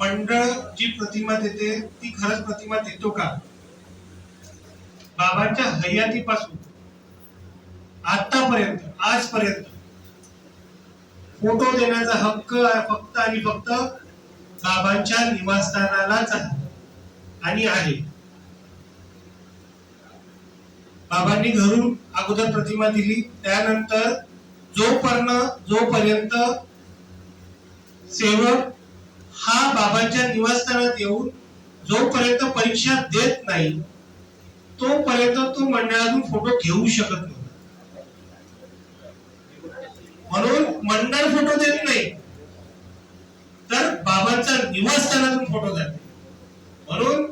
मंडळ जी प्रतिमा देते ती खरंच प्रतिमा देतो का? बाबांच्या हयातीपासून आतापर्यंत आजपर्यंत फोटो देण्याचा हक्क फक्त आणि फक्त बाबांच्या निवासस्थानालाच आहे आणि आहे. बाबांनी घरून अगोदर प्रतिमा दिली, त्यानंतर जोपर्यंत सेवक हा बाबांच्या निवासस्थानात येऊन जोपर्यंत परीक्षा देत नाही तोपर्यंत तो मंडळातून फोटो घेऊ शकत नाही. म्हणून मंडळ फोटो देत नाही तर बाबांच्या निवासस्थानातून फोटो जाते. म्हणून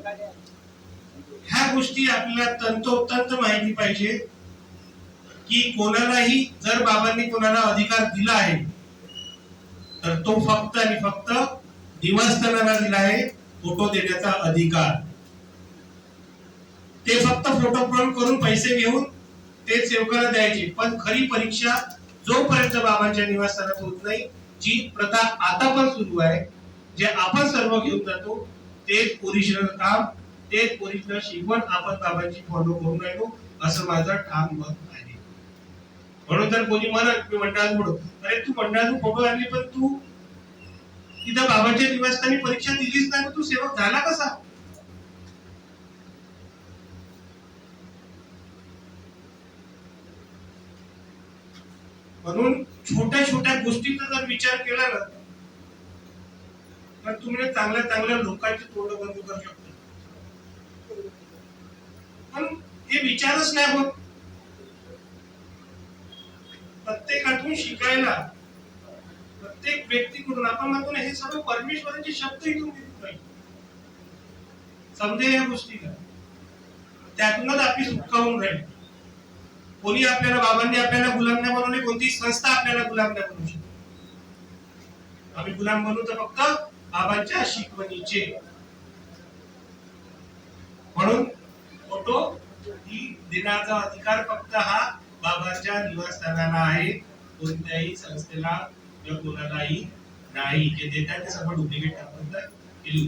ह्या गोष्टी आपल्याला तंतोतंत माहिती पाहिजे की कोणालाही जर बाबांनी कोणाला अधिकार दिला आहे तर तो फक्त आणि फक्त निवासस्थानाला दिला आहे फोटो देण्याचा अधिकार. ते फक्त फोटो प्रिंट करून पैसे घेऊन ते सेवकाला द्यायचे, पण खरी परीक्षा जोपर्यंत बाबांच्या निवासस्थानात होत नाही, जी प्रथा आता पण सुरू आहे, जे आपण सर्व घेऊन जातो तेच ओरिजिनल काम, तेच ओरिजिनल शिकवण आपण बाबांची फॉलो करून राहिलो असं माझं ठाम मत आहे. म्हणून जर कोणी म्हणत मी मंडळात फोटो, अरे तू मंडळातून फोटो आणली पण तू तिथं बाबांच्या निवासस्थानी परीक्षा दिलीच नाही, तू सेवक झाला कसा? म्हणून छोट्या छोट्या गोष्टीचा जर विचार केला ना तर तुम्ही चांगल्या चांगल्या लोकांची तोंड बंद करू शकता. पण हे विचारच नाही होत. प्रत्येकातून शिकायला, प्रत्येक व्यक्तीकडून आपण म्हणतो ना हे सर्व परमेश्वराचे शब्द इथून घेत नाही. समजेल या गोष्टीला, त्यातूनच आपली सुटका होऊन राहील. कोणी आपल्याला बाबांनी आपल्याला गुलाम नाही बनवले, कोणती संस्था आपल्याला गुलाम नाही बनवू शकते. आम्ही गुलाम बनू तर फक्त बाबांच्या शिकवणीचे. म्हणून फोटो ही देण्याचा अधिकार फक्त हा बाबांच्या निवासस्थानाला आहे, कोणत्याही संस्थेला किंवा कोणालाही नाही. जे देतात ते सर्व डुप्लिकेट आपण केली.